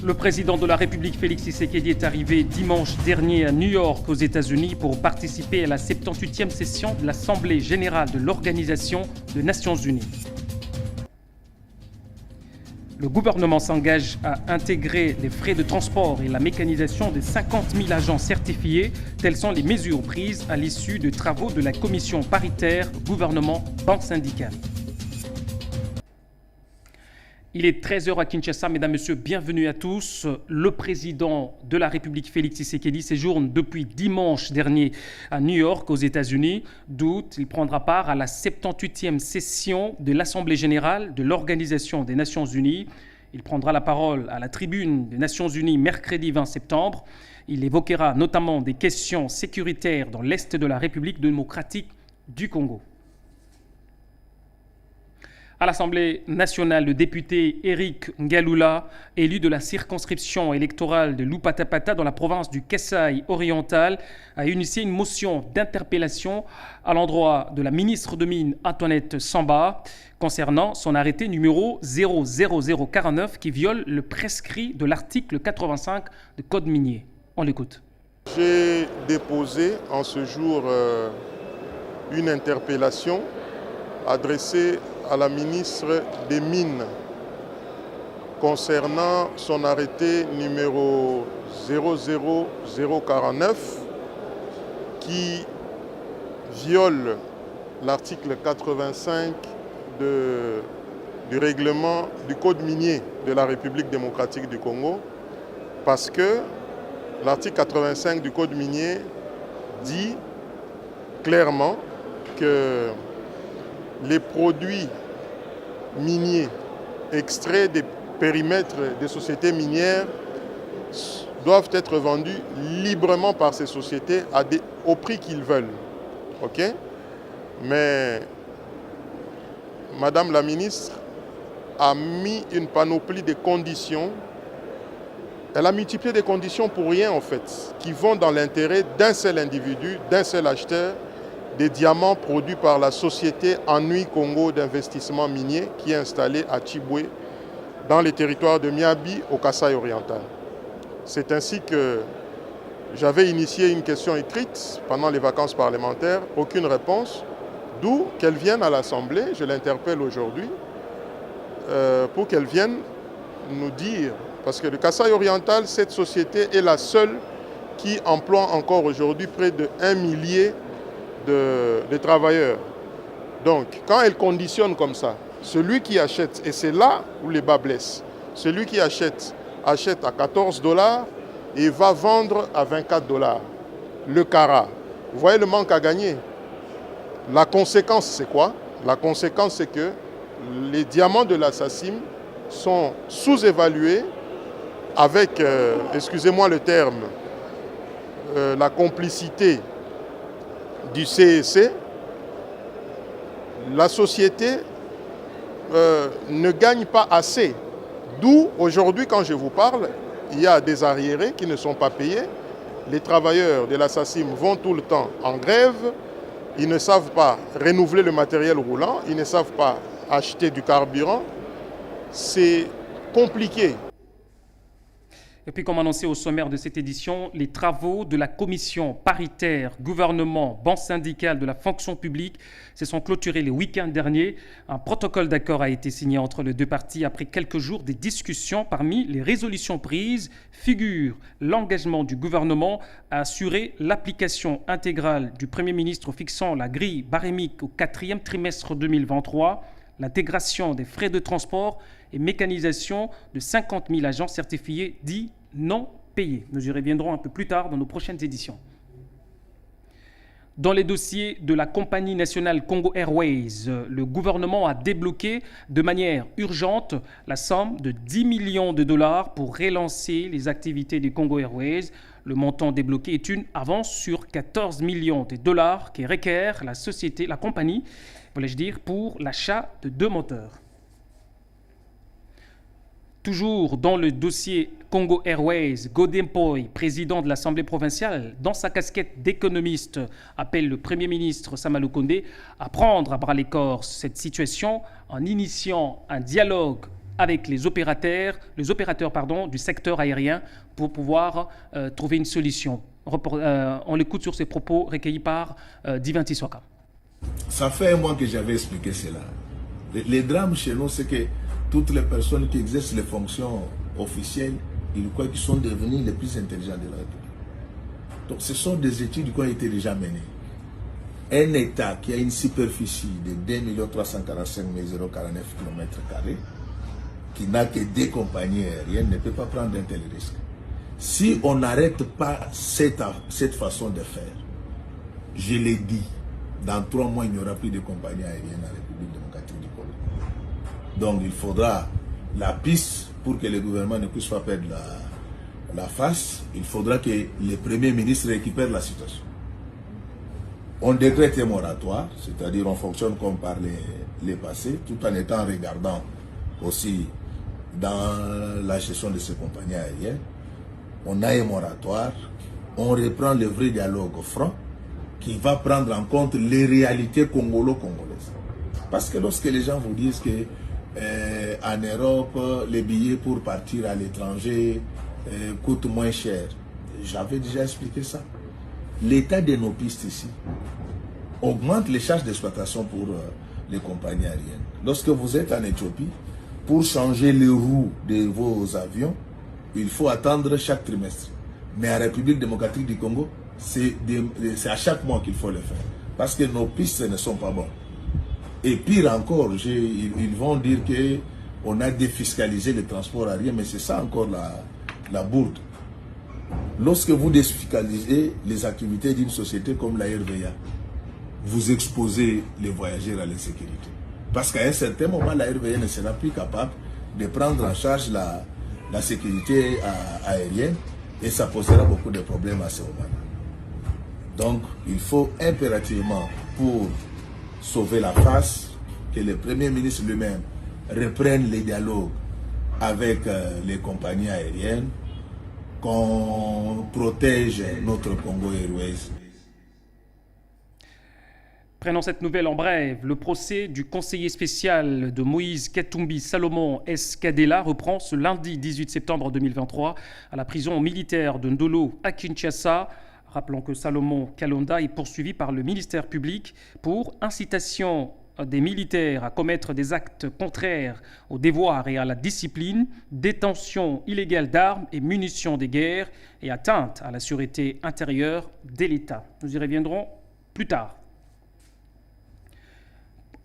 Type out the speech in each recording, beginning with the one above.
Le président de la République, Félix Tshisekedi, est arrivé dimanche dernier à New York, aux États-Unis, pour participer à la 78e session de l'Assemblée générale de l'Organisation des Nations unies. Le gouvernement s'engage à intégrer les frais de transport et la mécanisation des 50 000 agents certifiés. Telles sont les mesures prises à l'issue des travaux de la commission paritaire gouvernement-banque syndicale. Il est 13h à Kinshasa, mesdames, messieurs, bienvenue à tous. Le président de la République, Félix Tshisekedi, séjourne depuis dimanche dernier à New York, aux États-Unis, d'où il prendra part à la 78e session de l'Assemblée générale de l'Organisation des Nations unies. Il prendra la parole à la tribune des Nations unies mercredi 20 septembre. Il évoquera notamment des questions sécuritaires dans l'Est de la République démocratique du Congo. À l'Assemblée nationale, le député Éric Ngalula, élu de la circonscription électorale de Lupatapata dans la province du Kasaï oriental, a initié une motion d'interpellation à l'endroit de la ministre de Mines Antoinette Samba concernant son arrêté numéro 00049 qui viole le prescrit de l'article 85 du Code minier. On l'écoute. J'ai déposé en ce jour une interpellation adressée à la ministre des Mines concernant son arrêté numéro 00049 qui viole l'article 85 du règlement du Code minier de la République démocratique du Congo, parce que l'article 85 du Code minier dit clairement que les produits miniers extraits des périmètres des sociétés minières doivent être vendus librement par ces sociétés au prix qu'ils veulent. OK? Mais Madame la ministre a mis une panoplie de conditions. Elle a multiplié des conditions pour rien en fait, qui vont dans l'intérêt d'un seul individu, d'un seul acheteur, des diamants produits par la société Anui Congo d'investissement minier qui est installée à Chiboué dans les territoires de Miabi au Kasaï oriental. C'est ainsi que j'avais initié une question écrite pendant les vacances parlementaires, aucune réponse, d'où qu'elle vienne à l'Assemblée, je l'interpelle aujourd'hui, pour qu'elle vienne nous dire, parce que le Kasaï oriental, cette société est la seule qui emploie encore aujourd'hui près de 1 millier de travailleurs. Donc, quand elle conditionne comme ça, celui qui achète, et c'est là où les bas blessent, celui qui achète à 14 $ et va vendre à 24 $. Le carat. Vous voyez le manque à gagner. La conséquence, c'est quoi? La conséquence, c'est que les diamants de la SACIM sont sous-évalués avec, excusez-moi le terme, la complicité du CEC, la société ne gagne pas assez. D'où, aujourd'hui, quand je vous parle, il y a des arriérés qui ne sont pas payés Les travailleurs de la SACIM vont tout le temps en grève. Ils ne savent pas renouveler le matériel roulant. Ils ne savent pas acheter du carburant. C'est compliqué. Et puis, comme annoncé au sommaire de cette édition, les travaux de la commission paritaire gouvernement banque syndicale de la fonction publique se sont clôturés le week-end dernier. Un protocole d'accord a été signé entre les deux parties après quelques jours de discussions. Parmi les résolutions prises figure l'engagement du gouvernement à assurer l'application intégrale du Premier ministre fixant la grille barémique au 4e trimestre 2023, l'intégration des frais de transport et mécanisation de 50 000 agents certifiés dits non payés. Nous y reviendrons un peu plus tard dans nos prochaines éditions. Dans les dossiers de la compagnie nationale Congo Airways, le gouvernement a débloqué de manière urgente la somme de 10 millions de dollars pour relancer les activités du Congo Airways. Le montant débloqué est une avance sur 14 millions de dollars qui requiert la compagnie, voulais-je dire, pour l'achat de 2 moteurs. Toujours dans le dossier Congo Airways, Godempoy, président de l'Assemblée provinciale, dans sa casquette d'économiste, appelle le Premier ministre Sama Lukonde à prendre à bras-le-corps cette situation en initiant un dialogue avec les opérateurs du secteur aérien pour pouvoir trouver une solution. On l'écoute sur ses propos recueillis par Divin Tissoka. Ça fait un mois que j'avais expliqué cela. Les drames chez nous, c'est que toutes les personnes qui exercent les fonctions officielles, ils croient qu'ils sont devenus les plus intelligents de la République. Donc ce sont des études qui ont été déjà menées. Un État qui a une superficie de 2 345 049 km², qui n'a que 2 compagnies aériennes, ne peut pas prendre un tel risque. Si on n'arrête pas cette façon de faire, je l'ai dit, dans 3 mois, il n'y aura plus de compagnies aériennes en République démocratique du Congo. Donc il faudra la piste pour que le gouvernement ne puisse pas perdre la face. Il faudra que le Premier ministre récupère la situation. On décrète un moratoire, c'est-à-dire on fonctionne comme par les passés, tout en étant regardant aussi dans la gestion de ces compagnies aériennes. On a un moratoire, on reprend le vrai dialogue au front qui va prendre en compte les réalités congolaises. Parce que lorsque les gens vous disent que en Europe, les billets pour partir à l'étranger coûtent moins cher, j'avais déjà expliqué ça. L'état de nos pistes ici augmente les charges d'exploitation pour les compagnies aériennes. Lorsque vous êtes en Éthiopie, pour changer les roues de vos avions, il faut attendre chaque trimestre. Mais en République démocratique du Congo, c'est à chaque mois qu'il faut le faire. Parce que nos pistes ne sont pas bonnes. Et pire encore, ils vont dire qu'on a défiscalisé le transport aérien, mais c'est ça encore la bourde. Lorsque vous défiscalisez les activités d'une société comme la RVA, vous exposez les voyageurs à l'insécurité. Parce qu'à un certain moment, la RVA ne sera plus capable de prendre en charge la sécurité aérienne et ça posera beaucoup de problèmes à ce moment. Donc, il faut impérativement, pour sauver la face, que le Premier ministre lui-même reprenne les dialogues avec les compagnies aériennes, qu'on protège notre Congo Airways. Prenons cette nouvelle en bref. Le procès du conseiller spécial de Moïse Katumbi Salomon Escadela reprend ce lundi 18 septembre 2023 à la prison militaire de Ndolo à Kinshasa. Rappelons que Salomon Kalonda est poursuivi par le ministère public pour incitation des militaires à commettre des actes contraires au devoir et à la discipline, détention illégale d'armes et munitions de guerre et atteinte à la sûreté intérieure de l'État. Nous y reviendrons plus tard.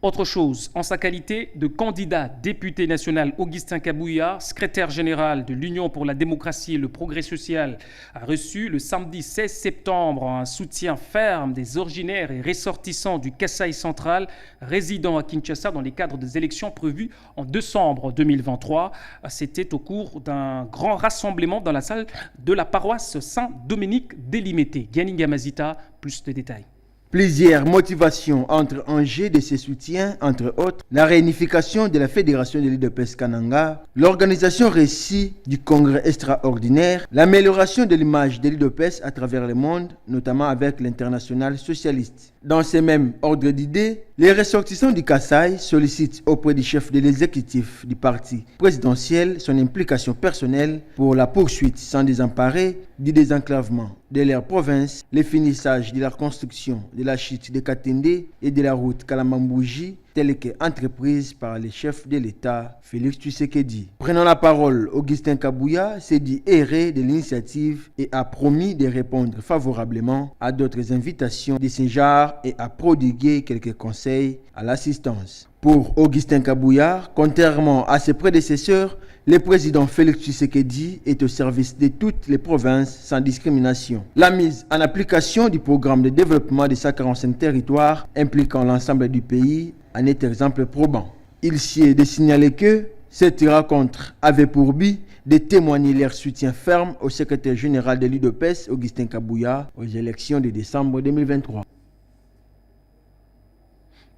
Autre chose, en sa qualité de candidat député national, Augustin Kabouya, secrétaire général de l'Union pour la démocratie et le progrès social, a reçu le samedi 16 septembre un soutien ferme des originaires et ressortissants du Kasaï central résidant à Kinshasa dans les cadres des élections prévues en décembre 2023. C'était au cours d'un grand rassemblement dans la salle de la paroisse Saint-Dominique d'Elimété. Gianni Gamazita, plus de détails. Plusieurs motivations entrent en jeu de ces soutiens, entre autres la réunification de la Fédération de l'UDPS Kananga, l'organisation réussie du congrès extraordinaire, l'amélioration de l'image de l'UDPS à travers le monde, notamment avec l'international socialiste. Dans ces mêmes ordres d'idées, les ressortissants du Kasaï sollicitent auprès du chef de l'exécutif du parti présidentiel son implication personnelle pour la poursuite sans désemparer du désenclavement de leur province, le finissage de la construction de la chute de Katende et de la route Kalamambouji, telle qu'entreprise par le chef de l'État, Félix Tshisekedi. Prenant la parole, Augustin Kabouya s'est dit erré de l'initiative et a promis de répondre favorablement à d'autres invitations de ce genre et a prodigué quelques conseils à l'assistance. Pour Augustin Kabouya, contrairement à ses prédécesseurs, le président Félix Tshisekedi est au service de toutes les provinces sans discrimination. La mise en application du programme de développement de 145 territoires impliquant l'ensemble du pays en est exemple probant. Il s'y est de signaler que cette rencontre avait pour but de témoigner leur soutien ferme au secrétaire général de l'UDPS, Augustin Kabouya, aux élections de décembre 2023.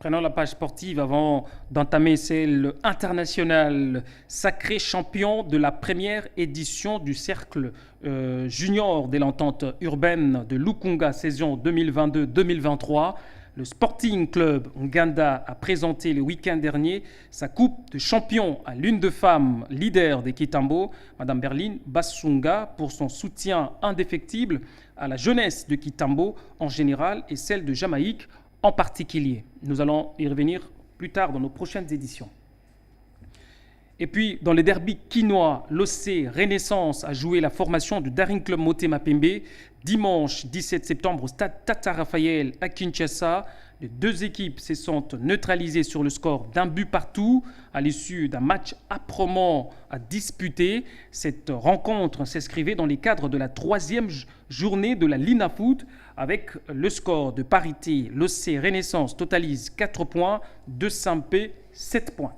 Prenons la page sportive avant d'entamer celle internationale. Sacré champion de la première édition du cercle junior de l'entente urbaine de Lukunga saison 2022-2023. Le Sporting Club Nganda a présenté le week-end dernier sa coupe de champion à l'une des femmes leaders des Kitambo, Mme Berline Bassunga, pour son soutien indéfectible à la jeunesse de Kitambo en général et celle de Jamaïque en particulier. Nous allons y revenir plus tard dans nos prochaines éditions. Et puis, dans le derby quinois, l'OC Renaissance a joué la formation du Daring Club Motema Pembe dimanche 17 septembre au stade Tata Raphaël à Kinshasa. Les deux équipes se sont neutralisées sur le score d'un but partout à l'issue d'un match âprement à disputer. Cette rencontre s'inscrivait dans les cadres de la troisième journée de la Lina Foot avec le score de parité. L'OC Renaissance totalise 4 points, 2 Sampé 7 points.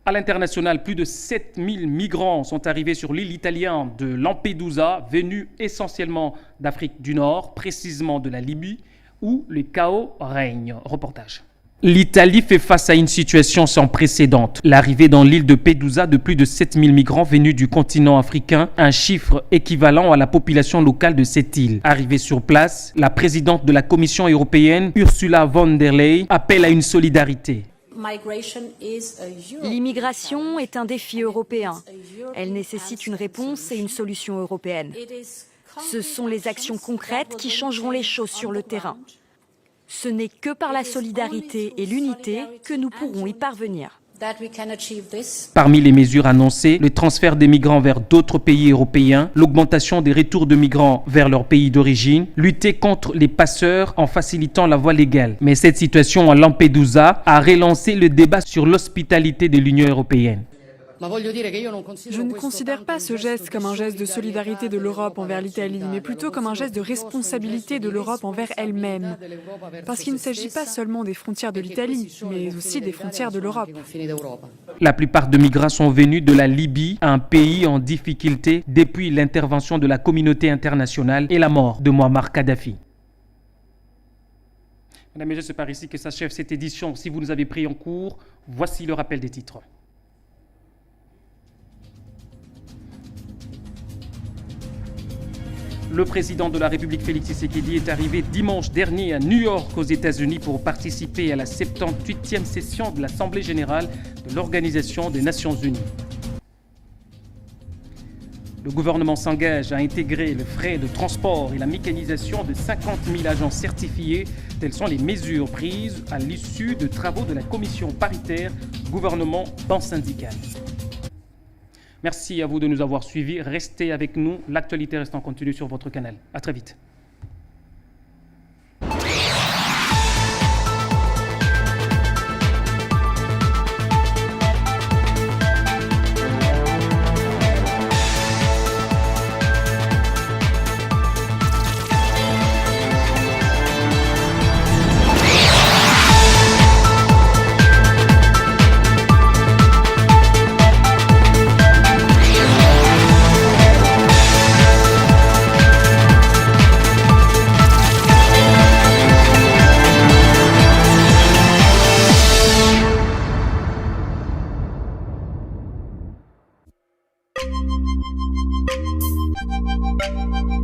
À l'international, plus de 7000 migrants sont arrivés sur l'île italienne de Lampedusa, venus essentiellement d'Afrique du Nord, précisément de la Libye, où le chaos règne. Reportage. L'Italie fait face à une situation sans précédent. L'arrivée dans l'île de Lampedusa de plus de 7000 migrants venus du continent africain, un chiffre équivalent à la population locale de cette île. Arrivée sur place, la présidente de la Commission européenne, Ursula von der Leyen, appelle à une solidarité. L'immigration est un défi européen. Elle nécessite une réponse et une solution européenne. Ce sont les actions concrètes qui changeront les choses sur le terrain. Ce n'est que par la solidarité et l'unité que nous pourrons y parvenir. Parmi les mesures annoncées, le transfert des migrants vers d'autres pays européens, l'augmentation des retours de migrants vers leur pays d'origine, lutter contre les passeurs en facilitant la voie légale. Mais cette situation à Lampedusa a relancé le débat sur l'hospitalité de l'Union européenne. Je ne considère pas ce geste comme un geste de solidarité de l'Europe envers l'Italie, mais plutôt comme un geste de responsabilité de l'Europe envers elle-même. Parce qu'il ne s'agit pas seulement des frontières de l'Italie, mais aussi des frontières de l'Europe. La plupart des migrants sont venus de la Libye, un pays en difficulté depuis l'intervention de la communauté internationale et la mort de Muammar Kadhafi. Mesdames et messieurs, c'est par ici que s'achève cette édition. Si vous nous avez pris en cours, voici le rappel des titres. Le président de la République, Félix Tshisekedi, est arrivé dimanche dernier à New York, aux États-Unis, pour participer à la 78e session de l'Assemblée générale de l'Organisation des Nations unies. Le gouvernement s'engage à intégrer le frais de transport et la mécanisation de 50 000 agents certifiés. Telles sont les mesures prises à l'issue de travaux de la commission paritaire gouvernement-banque syndicale. Merci à vous de nous avoir suivis. Restez avec nous. L'actualité reste en continu sur votre canal. À très vite. Thank you.